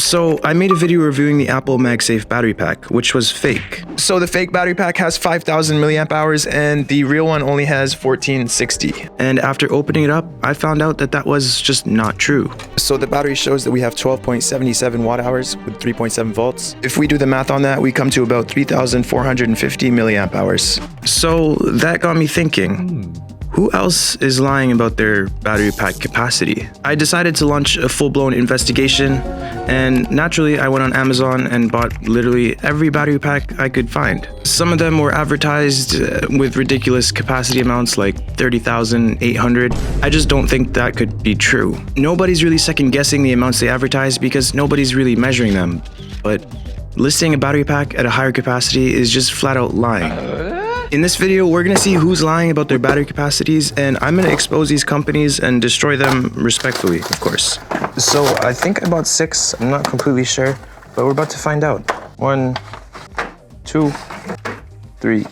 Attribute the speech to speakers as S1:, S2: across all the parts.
S1: So I made a video reviewing the Apple MagSafe battery pack, which was fake. So the fake battery pack has 5,000 milliamp hours and the real one only has 1460. And after opening it up, I found out that that was just not true. So the battery shows that we have 12.77 watt hours with 3.7 volts. If we do the math on that, we come to about 3,450 milliamp hours. So that got me thinking, who else is lying about their battery pack capacity? I decided to launch a full-blown investigation, and naturally I went on Amazon and bought literally every battery pack I could find. Some of them were advertised with ridiculous capacity amounts like 30,800. I just don't think that could be true. Nobody's really second-guessing the amounts they advertise because nobody's really measuring them. But listing a battery pack at a higher capacity is just flat-out lying. In this video, we're gonna see who's lying about their battery capacities, and I'm gonna expose these companies and destroy them respectfully, of course. So I think I bought 6, I'm not completely sure, but we're about to find out. 1, 2, 3,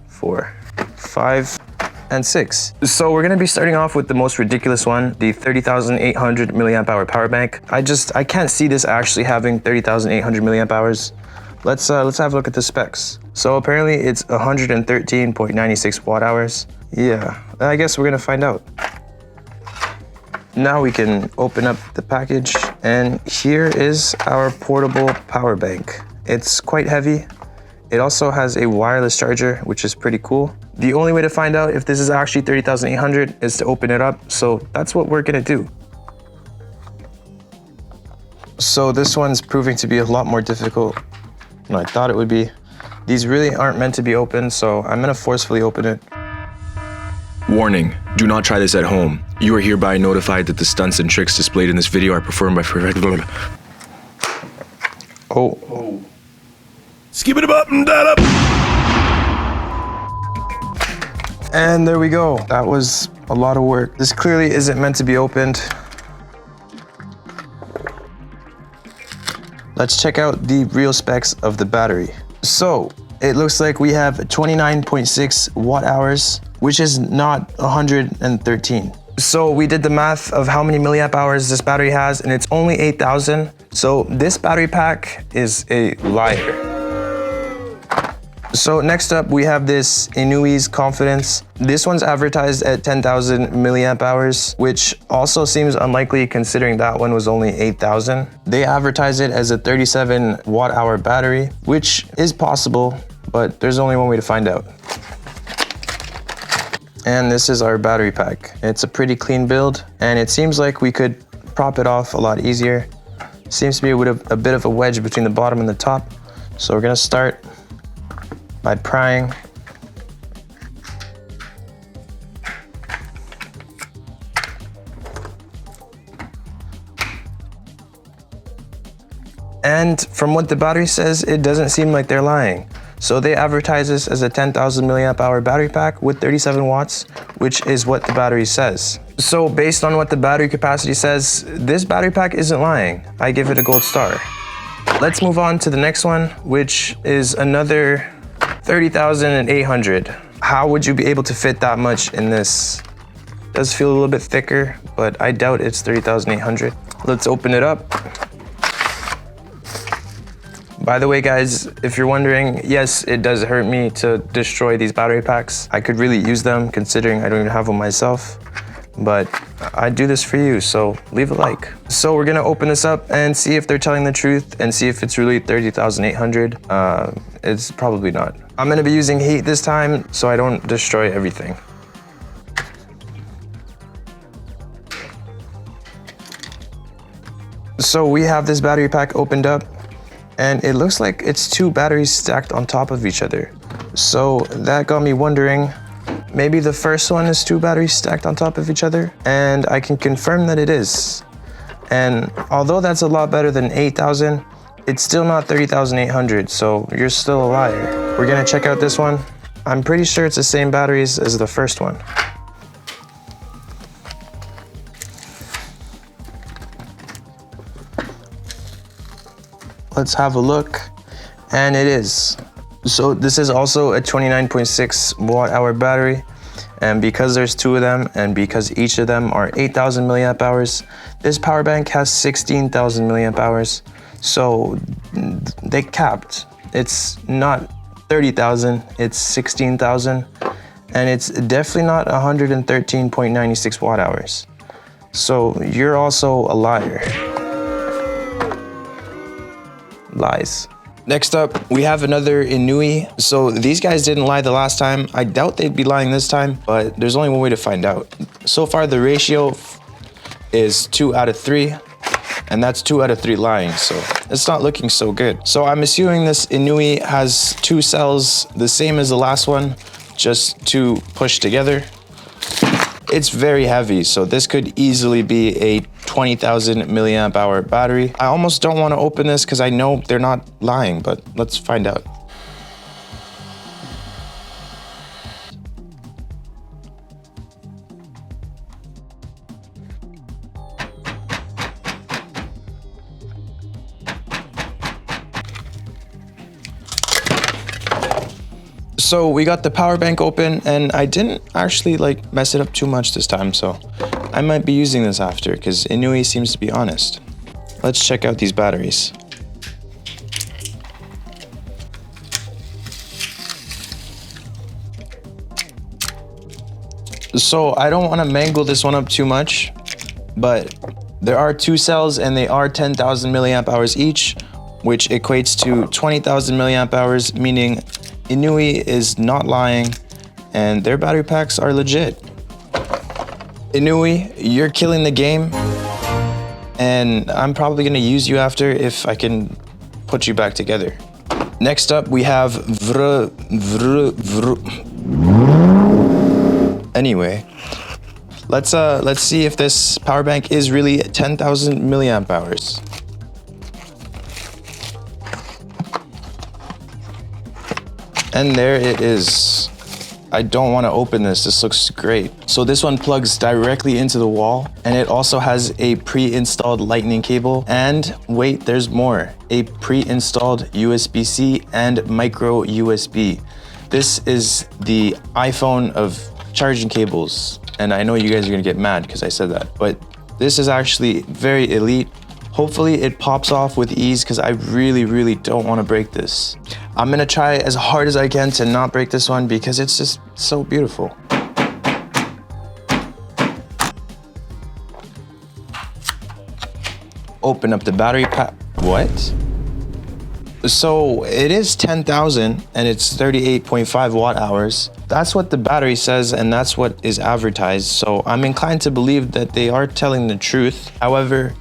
S1: 4, 5, and 6. So we're gonna be starting off with the most ridiculous one, the 30,800 milliamp hour power bank. I can't see this actually having 30,800 milliamp hours. Let's have a look at the specs. So apparently it's 113.96 watt hours. Yeah, I guess we're gonna find out. Now we can open up the package, and here is our portable power bank. It's quite heavy. It also has a wireless charger, which is pretty cool. The only way to find out if this is actually 30,800 is to open it up, so that's what we're gonna do. So this one's proving to be a lot more difficult than I thought it would be. These really aren't meant to be opened, so I'm gonna forcefully open it.
S2: Warning, do not try this at home. You are hereby notified that the stunts and tricks displayed in this video are performed by
S1: Oh.
S2: Skip it up and that up.
S1: And there we go. That was a lot of work. This clearly isn't meant to be opened. Let's check out the real specs of the battery. So it looks like we have 29.6 watt hours, which is not 113. So we did the math of how many milliamp hours this battery has, and it's only 8,000. So this battery pack is a liar. So next up, we have this Inui's Confidence. This one's advertised at 10,000 milliamp hours, which also seems unlikely considering that one was only 8,000. They advertise it as a 37 watt hour battery, which is possible, but there's only one way to find out. And this is our battery pack. It's a pretty clean build, and it seems like we could prop it off a lot easier. Seems to be with a bit of a wedge between the bottom and the top. So we're gonna start by prying. And from what the battery says, it doesn't seem like they're lying. So they advertise this as a 10,000 milliamp hour battery pack with 37 watts, which is what the battery says. So based on what the battery capacity says, this battery pack isn't lying. I give it a gold star. Let's move on to the next one, which is another 30,800. How would you be able to fit that much in this? Does feel a little bit thicker, but I doubt it's 30,800. Let's open it up. By the way, guys, if you're wondering, yes, it does hurt me to destroy these battery packs. I could really use them considering I don't even have them myself, but I do this for you, so leave a like. So we're gonna open this up and see if they're telling the truth and see if it's really 30,800. It's probably not. I'm gonna be using heat this time so I don't destroy everything. So we have this battery pack opened up, and it looks like it's 2 batteries stacked on top of each other. So that got me wondering, maybe the first one is 2 batteries stacked on top of each other, and I can confirm that it is. And although that's a lot better than 8,000, it's still not 30,800, so you're still a liar. We're gonna check out this one. I'm pretty sure it's the same batteries as the first one. Let's have a look, and it is. So this is also a 29.6 watt hour battery, And because there's two of them, and because each of them are 8,000 milliamp hours, this power bank has 16,000 milliamp hours. So they capped. It's not 30,000, it's 16,000. And it's definitely not 113.96 watt hours. So you're also a liar. Lies. Next up, we have another Inui. So these guys didn't lie the last time. I doubt they'd be lying this time, but there's only one way to find out. So far, the ratio is 2 out of 3, and that's 2 out of 3 lying, so it's not looking so good. So I'm assuming this Inui has 2 cells, the same as the last one, just 2 pushed together. It's very heavy, so this could easily be a 20,000 milliamp hour battery. I almost don't want to open this because I know they're not lying, but let's find out. So we got the power bank open, and I didn't actually like mess it up too much this time, so I might be using this after because Inui seems to be honest. Let's check out these batteries. So I don't want to mangle this one up too much, but there are 2 cells and they are 10,000 milliamp hours each, which equates to 20,000 milliamp hours, meaning Inui is not lying and their battery packs are legit. Inui, you're killing the game, and I'm probably gonna use you after if I can put you back together. Next up, we have Anyway, let's see if this power bank is really 10,000 milliamp hours. And there it is. I don't want to open this. This looks great. So this one plugs directly into the wall, and it also has a pre-installed lightning cable. And wait, there's more. A pre-installed USB-C and micro USB. This is the iPhone of charging cables. And I know you guys are gonna get mad because I said that, but this is actually very elite. Hopefully it pops off with ease because I really don't want to break this. I'm gonna try as hard as I can to not break this one because it's just so beautiful. Open up the battery pack. What? So it is 10,000 and it's 38.5 watt hours. That's what the battery says and that's what is advertised. So I'm inclined to believe that they are telling the truth. However,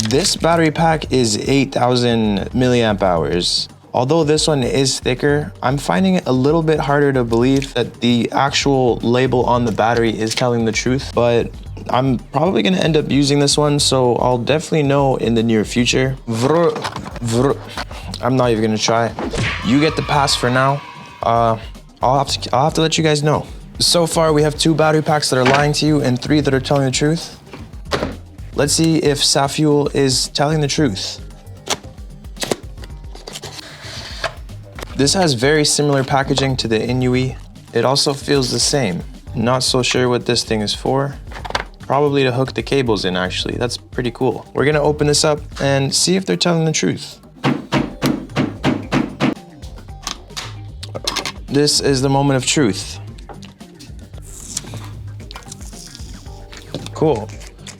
S1: this battery pack is 8,000 milliamp hours. Although this one is thicker, I'm finding it a little bit harder to believe that the actual label on the battery is telling the truth, but I'm probably gonna end up using this one, so I'll definitely know in the near future. I'm not even gonna try. You get the pass for now. I'll have to let you guys know. So far, we have 2 battery packs that are lying to you and 3 that are telling the truth. Let's see if Safuel is telling the truth. This has very similar packaging to the Inui. It also feels the same. Not so sure what this thing is for. Probably to hook the cables in, actually. That's pretty cool. We're gonna open this up and see if they're telling the truth. This is the moment of truth. Cool.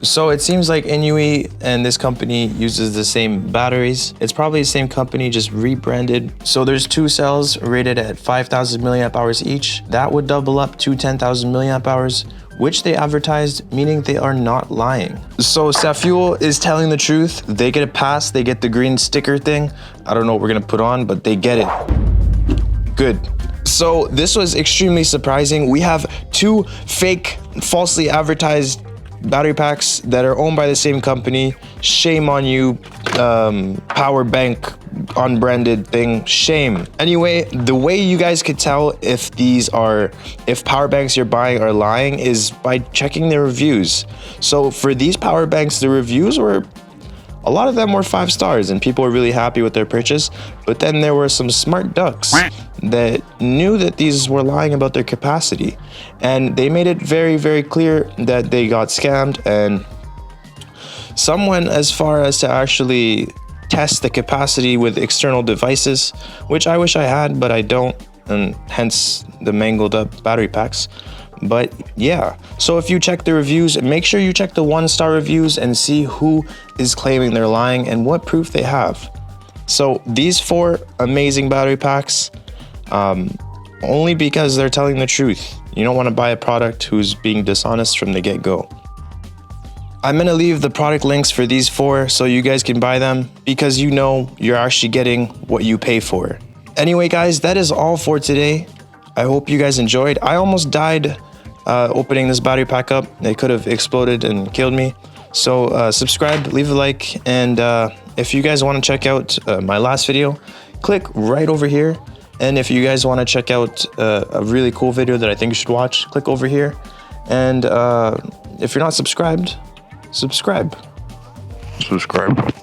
S1: So it seems like Inui and this company uses the same batteries. It's probably the same company, just rebranded. So there's 2 cells rated at 5,000 milliamp hours each. That would double up to 10,000 milliamp hours, which they advertised, meaning they are not lying. So Safuel is telling the truth. They get a pass, they get the green sticker thing. I don't know what we're gonna put on, but they get it. Good. So this was extremely surprising. We have 2 fake, falsely advertised battery packs that are owned by the same company. Shame on you, power bank unbranded thing. Shame. Anyway, the way you guys could tell if power banks you're buying are lying is by checking the reviews. So for these power banks, the reviews were A lot of them were 5 stars and people were really happy with their purchase, but then there were some smart ducks that knew that these were lying about their capacity, and they made it very, very clear that they got scammed, and some went as far as to actually test the capacity with external devices, which I wish I had, but I don't, and hence the mangled up battery packs. But yeah, so if you check the reviews, make sure you check the 1-star reviews and see who is claiming they're lying and what proof they have. So these 4 amazing battery packs, only because they're telling the truth. You don't want to buy a product who's being dishonest from the get-go. I'm gonna leave the product links for these 4 so you guys can buy them, because you know you're actually getting what you pay for. Anyway guys, that is all for today. I hope you guys enjoyed. I almost died opening this battery pack up. It could have exploded and killed me. So subscribe, leave a like, and if you guys want to check out my last video, click right over here. And if you guys want to check out a really cool video that I think you should watch, click over here. And if you're not subscribed, subscribe.